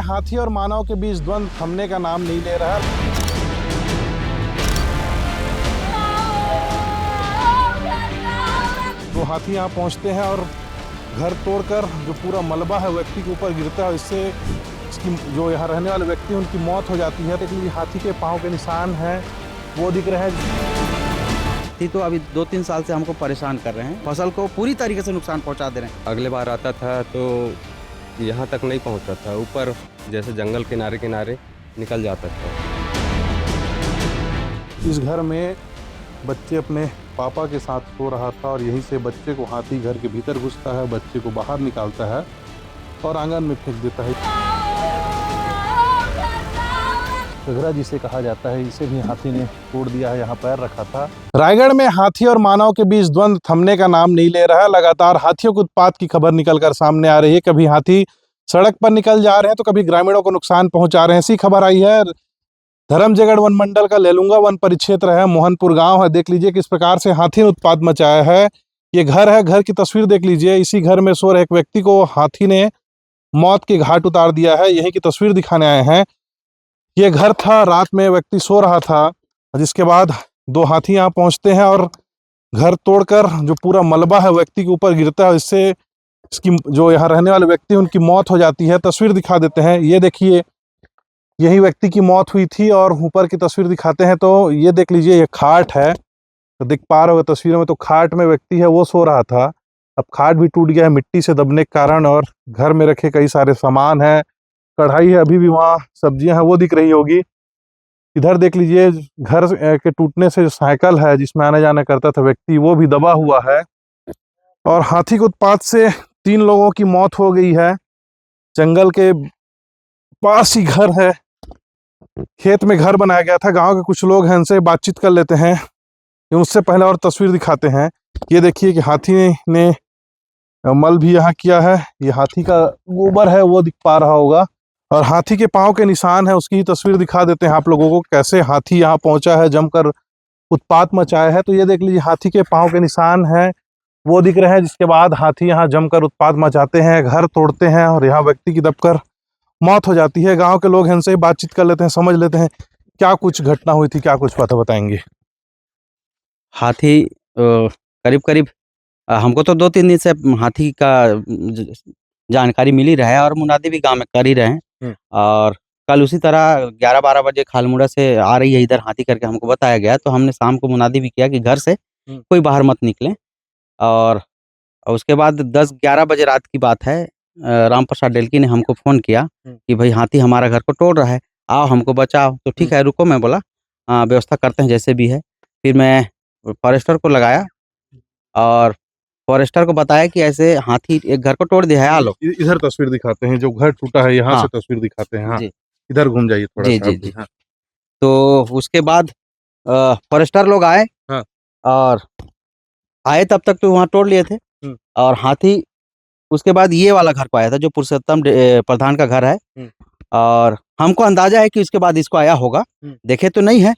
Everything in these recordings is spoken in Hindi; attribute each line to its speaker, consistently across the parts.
Speaker 1: हाथी और मानव के बीच द्वंद्व थमने का नाम नहीं ले रहा। तो हाथी यहाँ पहुँचते हैं और घर तोड़कर जो पूरा मलबा है व्यक्ति के ऊपर गिरता है, इससे इसकी जो यहाँ रहने वाले व्यक्ति हैं उनकी मौत हो जाती है। लेकिन हाथी के पाँव के निशान हैं वो दिख रहे हैं।
Speaker 2: हाथी तो अभी 2-3 साल से हमको परेशान कर रहे हैं, फसल को पूरी तरीके से नुकसान पहुंचा दे रहे हैं।
Speaker 3: अगले बार आता था तो यहाँ तक नहीं पहुँचता था, ऊपर जैसे जंगल किनारे किनारे निकल जाता था।
Speaker 1: इस घर में बच्चे अपने पापा के साथ सो रहा था और यहीं से बच्चे को हाथी घर के भीतर घुसता है, बच्चे को बाहर निकालता है और आंगन में फेंक देता है। घघरा जिसे कहा जाता है, इसे भी हाथी ने तोड़ दिया है, यहाँ पैर रखा था। रायगढ़ में हाथी और मानव के बीच द्वंद्व थमने का नाम नहीं ले रहा है। लगातार हाथियों के उत्पात की खबर निकलकर सामने आ रही है। कभी हाथी सड़क पर निकल जा रहे हैं तो कभी ग्रामीणों को नुकसान पहुंचा रहे हैं। ऐसी खबर आई है धर्मजयगढ़ वन मंडल का लेलुंगा वन परिक्षेत्र है, मोहनपुर गांव है। देख लीजिए किस प्रकार से हाथी ने उत्पात मचाया है। ये घर है, घर की तस्वीर देख लीजिए। इसी घर में सो रहे एक व्यक्ति को हाथी ने मौत के घाट उतार दिया है। यही की तस्वीर दिखाने आए हैं। ये घर था, रात में व्यक्ति सो रहा था, जिसके बाद दो हाथी यहाँ पहुँचते हैं और घर तोड़कर जो पूरा मलबा है व्यक्ति के ऊपर गिरता है, इससे इसकी जो यहाँ रहने वाले व्यक्ति हैं उनकी मौत हो जाती है। तस्वीर दिखा देते हैं। ये देखिए, यही व्यक्ति की मौत हुई थी और ऊपर की तस्वीर दिखाते हैं तो ये देख लीजिए, ये खाट है, तो दिख पा रहे हो तस्वीर में। तो खाट में व्यक्ति है वो सो रहा था। अब खाट भी टूट गया है मिट्टी से दबने के कारण और घर में रखे कई सारे सामान है, कढ़ाई है, अभी भी वहाँ सब्जियां हैं वो दिख रही होगी। इधर देख लीजिए, घर के टूटने से जो साइकिल है जिसमें आने जाना करता था व्यक्ति, वो भी दबा हुआ है। और हाथी के उत्पात से 3 लोगों की मौत हो गई है। जंगल के पास ही घर है, खेत में घर बनाया गया था। गांव के कुछ लोग हैं, उनसे बातचीत कर लेते हैं। उससे पहले और तस्वीर दिखाते हैं। ये देखिए कि हाथी ने मल भी यहाँ किया है। ये हाथी का गोबर है वो दिख पा रहा होगा और हाथी के पाँव के निशान है, उसकी ही तस्वीर दिखा देते हैं आप लोगों को, कैसे हाथी यहाँ पहुंचा है, जमकर उत्पात मचाया है। तो ये देख लीजिए, हाथी के पाँव के निशान हैं वो दिख रहे हैं। जिसके बाद हाथी यहाँ जमकर उत्पात मचाते हैं, घर तोड़ते हैं और यहाँ व्यक्ति की दबकर मौत हो जाती है। गांव के लोग हैं, उनसे बातचीत कर लेते हैं, समझ लेते हैं क्या कुछ घटना हुई थी, क्या कुछ पता बताएंगे।
Speaker 2: हाथी करीब करीब हमको तो 2-3 दिन से हाथी का जानकारी मिल ही रहा है और मुनादी भी गांव में कर ही रहे हैं। और कल उसी तरह 11-12 बजे खालमुड़ा से आ रही है इधर हाथी करके हमको बताया गया, तो हमने शाम को मुनादी भी किया कि घर से कोई बाहर मत निकले। और उसके बाद 10-11 बजे रात की बात है, राम प्रसाद डेलकी ने हमको फ़ोन किया कि भाई हाथी हमारा घर को तोड़ रहा है, आओ हमको बचाओ। तो ठीक है, रुको, मैं बोला व्यवस्था करते हैं जैसे भी है। फिर मैं फॉरेस्टर को लगाया और फॉरेस्टर को बताया कि ऐसे हाथी एक घर को तोड़ दिया है, आ लो।
Speaker 1: इधर तस्वीर दिखाते हैं, जो घर टूटा है यहाँ से तस्वीर दिखाते हैं। हाँ, इधर घूम जाइए थोड़ा सा।
Speaker 2: जी। हाँ। तो उसके बाद फॉरेस्टर लोग आए। हाँ। और आए तब तक तो वहाँ तोड़ लिए थे। और हाथी उसके बाद ये वाला घर को आया था जो पुरुषोत्तम प्रधान का घर है। और हमको अंदाजा है कि उसके बाद इसको आया होगा, देखे तो नहीं है।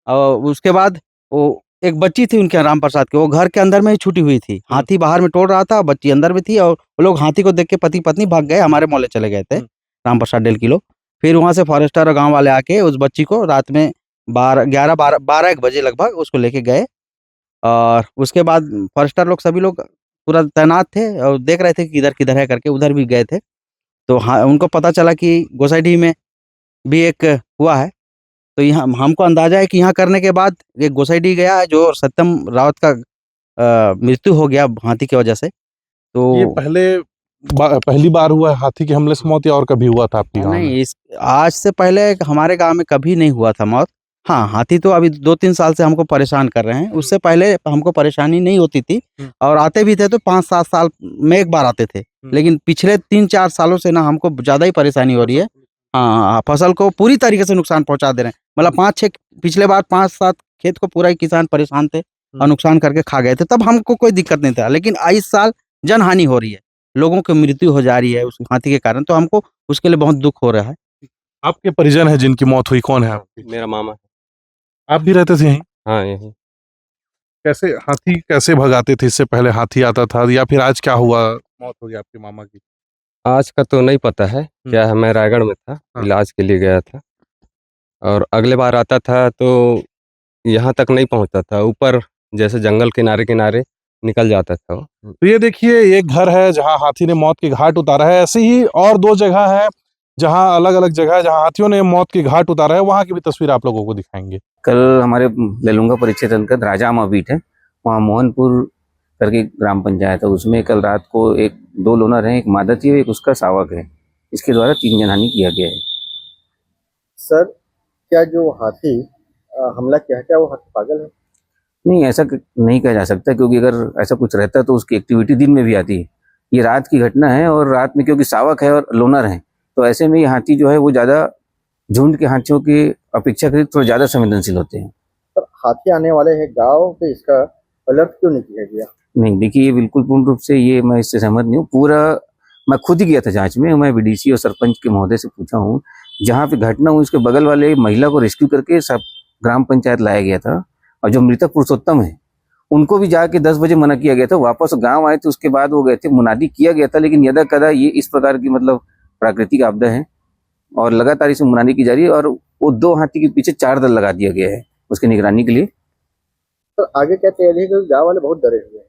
Speaker 2: और उसके बाद वो एक बच्ची थी उनके राम प्रसाद के, वो घर के अंदर में ही छुटी हुई थी। हाथी बाहर में तोड़ रहा था, बच्ची अंदर में थी और वो लोग हाथी को देख के पति पत्नी भाग गए, हमारे मोहल्ले चले गए थे राम प्रसाद डेल किलो। फिर वहाँ से फॉरेस्टर और गाँव वाले आके उस बच्ची को रात में 12-1 बजे लगभग उसको लेके गए। और उसके बाद फॉरेस्टर लोग सभी लोग पूरा तैनात थे और देख रहे थे कि किधर है करके, उधर भी गए थे। तो हाँ, उनको पता चला कि गोसाइडी में भी एक हुआ है। तो यहाँ हमको अंदाजा है कि यहाँ करने के बाद एक गोसाइडी गया है जो सत्यम रावत का मृत्यु हो गया हाथी की वजह से। तो
Speaker 1: ये पहली बार हुआ है हाथी के हमले से मौत, या और कभी हुआ था आपके गाँव में?
Speaker 2: नहीं, आज से पहले हमारे गाँव में कभी नहीं हुआ था मौत। हाँ, हाथी तो अभी 2-3 साल से हमको परेशान कर रहे हैं। उससे पहले हमको परेशानी नहीं होती थी और आते भी थे तो 5-7 साल में एक बार आते थे। लेकिन पिछले 3-4 सालों से ना हमको ज़्यादा ही परेशानी हो रही है। हाँ, फसल को पूरी तरीके से नुकसान पहुंचा दे रहे हैं। मतलब 5-6 पिछले बार 5-7 खेत को पूरा ही किसान परेशान थे और नुकसान करके खा गए थे, तब हमको कोई दिक्कत नहीं था। लेकिन इस साल जनहानि हो रही है, लोगों की मृत्यु हो जा रही है उस हाथी के कारण, तो हमको उसके लिए बहुत दुख हो रहा है।
Speaker 1: आपके परिजन है जिनकी मौत हुई, कौन है आपके?
Speaker 3: मेरा मामा।
Speaker 1: आप भी रहते थे यहीं?
Speaker 3: हाँ, यहीं।
Speaker 1: कैसे हाथी कैसे भगाते थे? इससे पहले हाथी आता था या फिर आज क्या हुआ, मौत हो गई आपके मामा की?
Speaker 3: आज का तो नहीं पता है क्या है। मैं रायगढ़ में था, इलाज के लिए गया था, और अगले बार आता था तो यहाँ तक नहीं पहुँचता था, ऊपर जैसे जंगल किनारे किनारे निकल जाता था वो।
Speaker 1: तो ये देखिए एक घर है जहां हाथी ने मौत के घाट उतारा है। ऐसे ही और 2 जगह है जहां अलग अलग जगह है जहां हाथियों ने मौत के घाट उतारा है, वहां की भी तस्वीर आप लोगों को दिखाएंगे।
Speaker 4: कल हमारे लेलुंगा परिक्षेत्र अंतर्गत राजामा बीट है, वहाँ मोहनपुर करके ग्राम पंचायत है, उसमें कल रात को 2 लोनर हैं, एक मादती है, एक उसका सावक है। इसके द्वारा 3 जनहानि किया गया है।
Speaker 5: सर, क्या जो हाथी हमला किया है, क्या वो हाथी पागल है?
Speaker 4: नहीं, ऐसा नहीं कहा जा सकता, क्योंकि अगर ऐसा कुछ रहता तो उसकी एक्टिविटी दिन में भी आती है। ये रात की घटना है, और रात में क्योंकि सावक है और लोनर है, तो ऐसे में ये हाथी जो है वो ज़्यादा झुंड के हाथियों की अपेक्षाकृत थोड़ा ज़्यादा संवेदनशील होते हैं।
Speaker 5: पर हाथी आने वाले हैं गांव पे, इसका अलर्ट क्यों नहीं किया गया?
Speaker 4: नहीं, देखिए, ये बिल्कुल पूर्ण रूप से ये मैं इससे सहमत नहीं हूँ। पूरा मैं खुद ही गया था जांच में, मैं बीडीसी और सरपंच के महोदय से पूछा हूँ। जहाँ पे घटना हुई उसके बगल वाले महिला को रेस्क्यू करके सब ग्राम पंचायत लाया गया था, और जो मृतक पुरुषोत्तम है उनको भी जाके 10 बजे मना किया गया था। वापस गाँव आए थे, उसके बाद वो गए थे, मुनादी किया गया था, लेकिन यदा कदा ये इस प्रकार की मतलब प्राकृतिक आपदा है, और लगातार इसे मुनादी की जा रही है, और वो 2 हाथी के पीछे 4 दल लगा दिया गया है उसकी निगरानी के लिए।
Speaker 5: तो आगे क्या तैयारी है, क्योंकि गाँव वाले बहुत डरे हुए हैं?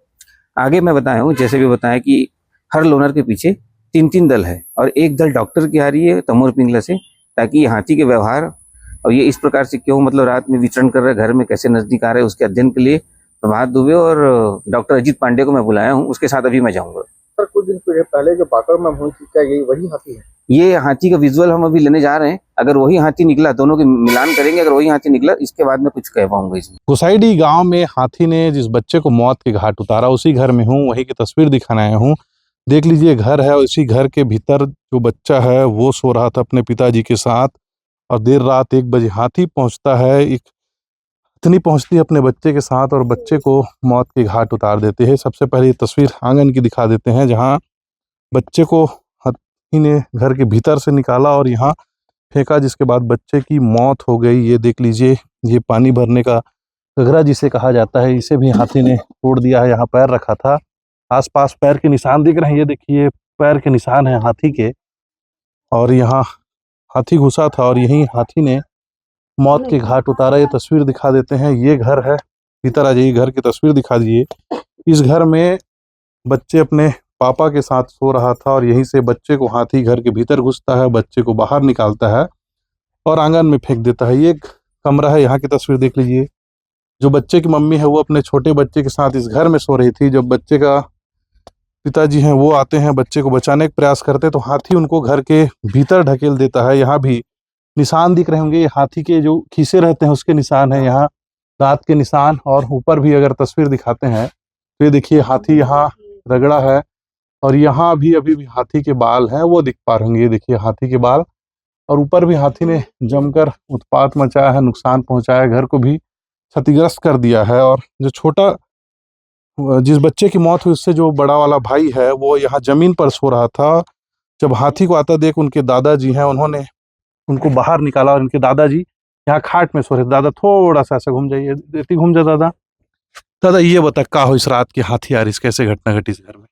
Speaker 4: आगे मैं बताया हूँ, जैसे भी बताया कि हर लोनर के पीछे 3-3 दल है, और एक दल डॉक्टर की आ रही है तमोर पिंगला से, ताकि हाथी के व्यवहार और ये इस प्रकार से क्यों मतलब रात में विचरण कर रहे, घर में कैसे नजदीक आ रहे, उसके अध्ययन के लिए प्रभात दुबे और डॉक्टर अजीत पांडे को मैं बुलाया हूँ, उसके साथ अभी मैं जाऊँगा।
Speaker 5: सर, कुछ दिन पहले जो बाकड़ में हुई थी, क्या यही वही हाथी है?
Speaker 4: ये हाथी का विजुअल हम अभी लेने जा रहे हैं। अगर वही हाथी निकला, दोनों के मिलान करेंगे, अगर वही हाथी निकला, इसके बाद मैं कुछ कह पाऊंगा इसमें।
Speaker 1: गुसाईडी गांव में हाथी ने जिस बच्चे को मौत के घाट उतारा, उसी घर में हूँ, वही की तस्वीर दिखाने आया हूँ। देख लीजिए घर है, और इसी घर के भीतर जो बच्चा है वो सो रहा था अपने पिताजी के साथ, और देर रात 1 बजे हाथी पहुंचता है। एक इतनी पहुंचती है अपने बच्चे के साथ, और बच्चे को मौत के घाट उतार देते हैं। सबसे पहले ये तस्वीर आंगन की दिखा देते हैं, जहाँ बच्चे को हाथी ने घर के भीतर से निकाला और यहाँ फेंका, जिसके बाद बच्चे की मौत हो गई। ये देख लीजिए, ये पानी भरने का गगरा जिसे कहा जाता है, इसे भी हाथी ने तोड़ दिया है। यहाँ पैर रखा था, आसपास पैर के निशान दिख रहे हैं, ये देखिए पैर के निशान हैं हाथी के, और यहाँ हाथी घुसा था और यहीं हाथी ने मौत के घाट उतारा। ये तस्वीर दिखा देते हैं, ये घर है, भीतर आ जाइए, घर की तस्वीर दिखा दीजिए। इस घर में बच्चे अपने पापा के साथ सो रहा था, और यहीं से बच्चे को हाथी घर के भीतर घुसता है, बच्चे को बाहर निकालता है और आंगन में फेंक देता है। ये कमरा है, यहाँ की तस्वीर देख लीजिए। जो बच्चे की मम्मी है वो अपने छोटे बच्चे के साथ इस घर में सो रही थी। जब बच्चे का पिताजी हैं वो आते हैं, बच्चे को बचाने का प्रयास करते हैं, तो हाथी उनको घर के भीतर ढकेल देता है। यहाँ भी निशान दिख रहे होंगे, ये हाथी के जो खीसे रहते हैं उसके निशान है, यहाँ दांत के निशान, और ऊपर भी अगर तस्वीर दिखाते हैं तो ये देखिए हाथी यहाँ रगड़ा है, और यहाँ भी अभी भी हाथी के बाल हैं, वो दिख पा रहे होंगे, ये देखिए हाथी के बाल। और ऊपर भी हाथी ने जमकर उत्पात मचाया है, नुकसान पहुंचाया, घर को भी क्षतिग्रस्त कर दिया है। और जो छोटा जिस बच्चे की मौत हुई उससे जो बड़ा वाला भाई है वो यहाँ जमीन पर सो रहा था। जब हाथी को आता देख उनके दादाजी हैं, उन्होंने उनको बाहर निकाला, और इनके दादाजी यहाँ खाट में सो रहे थे। दादा थोड़ा सा ऐसा घूम जाइए, इतनी घूम जा दादा। दादा ये बता का हो इस रात की हाथी आ रही, कैसे घटना घटी इस घर में?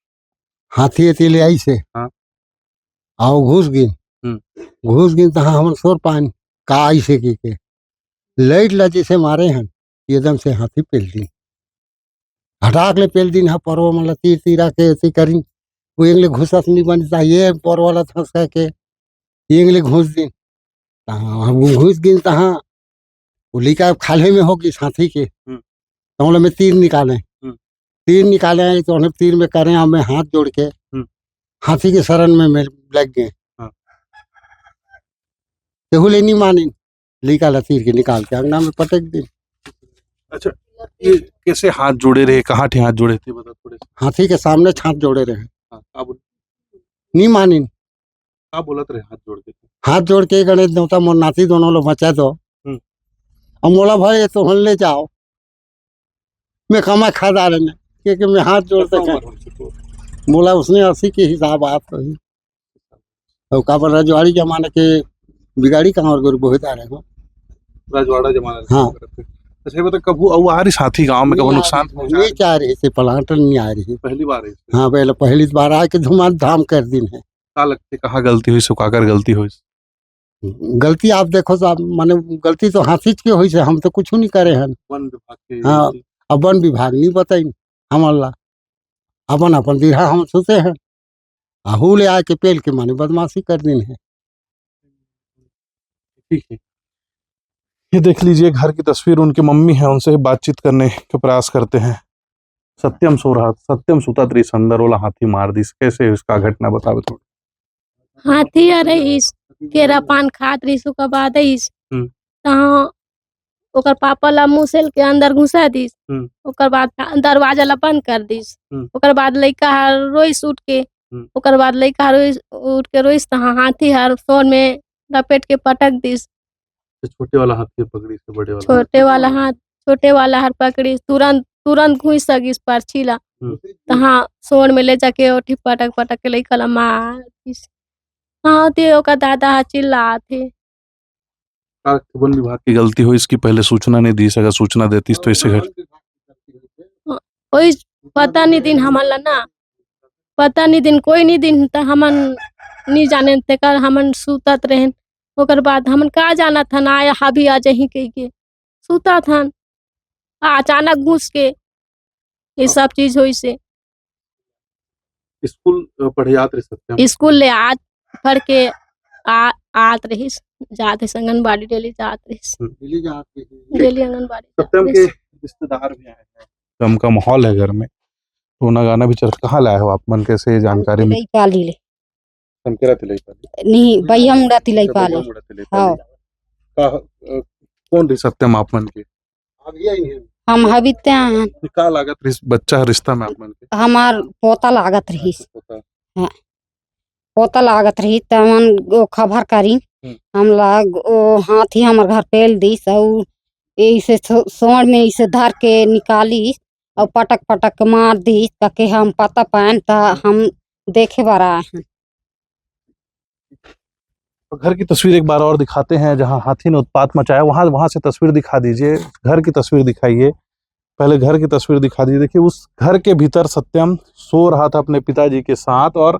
Speaker 6: हाथी अकेले आई से
Speaker 1: हाँ।
Speaker 6: आओ घुस गिन तहाँ हम सोर पान का आई से के लाइट ला जैसे मारे हैं, एकदम से हाथी पेल दी, हटाक ले पेल दिन, हाँ परवा मला तीरा के ऐसे करी, वो एंगले घुसत नहीं बनता, ये पर वाला थस के एंगले घुस दिन, हम घुस गिन तहाँ उली का खाले में होगी हाथी के, तो हम में तीर निकाले तो उन्हें तीर में करें, हमें हाथ जोड़ के हाथी के शरण में लग गए। केहुले नहीं मानी, निकाला तीर के, निकाल के अंगना में पटक दी।
Speaker 1: अच्छा, ये कैसे हाथ जोड़े रहे, कहाँ थे हाथ जोड़े थे, बता थोड़े।
Speaker 6: हाथी के सामने हाथ जोड़े रहे।
Speaker 1: हाँ,
Speaker 6: नहीं मानी,
Speaker 1: क्या बोलत रहे हाथ जोड़ के?
Speaker 6: हाथ जोड़ के गणेश देवता मोर नाती दोनों लोग बचा दो, अब मोला भाई तो हम ले जाओ, मैं कमा खा रहे ने, क्योंकि मैं हाथ जोड़ते बोला उसने 80 के हिसाब आप रही, और का पर रजवाड़ी जमाने के बिगाड़ी कहाँ और गुरु बहुत आ रहे हो,
Speaker 1: रजवाड़ा जमाना।
Speaker 6: हाँ।
Speaker 1: अच्छा बता, कब आ रही साथी गांव में, कब नुकसान
Speaker 6: नहीं क्या रही से प्लांटर नहीं आ रही,
Speaker 1: पहली बार है?
Speaker 6: हाँ पहली बार आके धुमाधम कर दिन है।
Speaker 1: क्या लगता है कहाँ गलती हुई, सुखाकर गलती हुई?
Speaker 6: गलती आप देखो साहब, माने गलती तो हाथी के हुई से, हम तो कुछ नहीं करे हैं।
Speaker 1: वन विभाग के
Speaker 6: हाँ, अब वन विभाग नहीं बताई हमारा, अपन अपन दिहा हम सोते हैं, आहू ले आके पेल के माने बदमाशी कर दिन है।
Speaker 1: ठीक है। ये देख लीजिए घर की तस्वीर, उनकी मम्मी है, उनसे बातचीत करने के प्रयास करते हैं। सत्यम सो रहा, सत्यम सुता त्रि संदर वाला हाथी मार दी, कैसे इसका घटना बतावे थोड़ी।
Speaker 7: हाथी आ रहीस केरा पान खात रहीस, ओकर बाद आइस तहाँ ओकर पापा ला मुसेल के अंदर घुसा दिस। ओकर बाद दरवाजा ला बंद कर दिस। ओकर बाद लइका हर रोइस उठ के, ओकर बाद लइका हर रोइस उठ के रोइस तहाँ हाथी हर सोन में लपेट के पटक दिस।
Speaker 1: छोटे वाला हाथी पकड़ी से बड़े वाला?
Speaker 7: छोटे वाला हर पकड़ी, तुरंत घुस सकिस पर्ची ला, तहाँ सोन में ले जाके ओठी पटक पटक के लइका ला मार दिस। हाँ ते ओकर दादा हा चिल्लात थे।
Speaker 1: वन विभाग की गलती हो, इसकी पहले सूचना नहीं दी, अगर सूचना देती तो इससे घर
Speaker 7: कोई पता नहीं दिन हमला ना, पता नहीं दिन कोई नहीं दिन त हमन नहीं जाने तेकर हमन सुतत रहें। ओकर बाद हमन का जाना था ना आया हाभी आ जही कह के सुता था, अचानक घुस के ये सब चीज हुई से।
Speaker 1: स्कूल पढ़े आत रहे सत्यम?
Speaker 7: स्कूल ले आज पढ़ के आत रहीस, जात है आंगनबाड़ी डेली जात रहीस, डेली आंगनबाड़ी।
Speaker 1: सत्यम के रिश्तेदार भी आए हैं, गम का माहौल है घर में, रोना गाना भी चल। कहाँ लाए हो आप, मन कैसे जानकारी में?
Speaker 8: पाली ले
Speaker 1: संकेरा तिलई पाली
Speaker 8: नहीं भैया मुड़ा तिलई पाले। हाँ,
Speaker 1: कौन रही सत्यम आप मन के?
Speaker 8: हम हबीते हैं।
Speaker 1: का लागत बच्चा रिश्ता में आप मन के?
Speaker 8: हमार पोता लागत रही। हाँ, पोता लागत रही त मन खबर करी, हम लोग हाथी हमार घर पेल दी सब, इसे सोड़ में इसे धर के निकाली और पटक पटक मार दी ताकि हम पता पाएं ता हम देखे बार आए हैं।
Speaker 1: घर की तस्वीर एक बार और दिखाते हैं जहां हाथी ने उत्पात मचाया, वहां से तस्वीर दिखा दीजिए। घर की तस्वीर दिखाइए, पहले घर की तस्वीर दिखा दीजिए। देखिए उस घर के भीतर सत्यम सो रहा था अपने पिताजी के साथ, और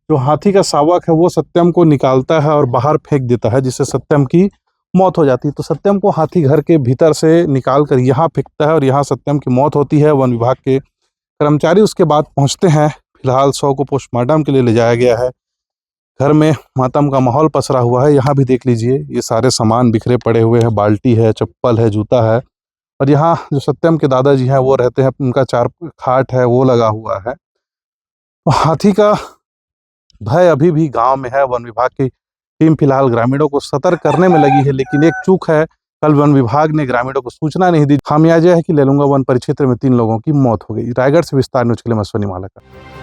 Speaker 1: जो हाथी का शावक है वो सत्यम को निकालता है और बाहर फेंक देता है, जिससे सत्यम की मौत हो जाती है। तो सत्यम को हाथी घर के भीतर से निकाल कर यहाँ फेंकता है और यहाँ सत्यम की मौत होती है। वन विभाग के कर्मचारी उसके बाद पहुँचते हैं। फिलहाल शव को पोस्टमार्टम के लिए ले जाया गया है। घर में मातम का माहौल पसरा हुआ है। यहाँ भी देख लीजिए, ये सारे सामान बिखरे पड़े हुए हैं, बाल्टी है, चप्पल है, जूता है। और यहाँ जो सत्यम के दादाजी हैं वो रहते हैं, उनका 4 खाट है वो लगा हुआ है। तो हाथी का भय अभी भी गांव में है। वन विभाग की टीम फिलहाल ग्रामीणों को सतर्क करने में लगी है, लेकिन एक चूक है, कल वन विभाग ने ग्रामीणों को सूचना नहीं दी। खामियाजा है कि लेलुंगा वन परिक्षेत्र में 3 लोगों की मौत हो गई। रायगढ़ से विस्तार न्यूज के लिए मैं सोनी माला का।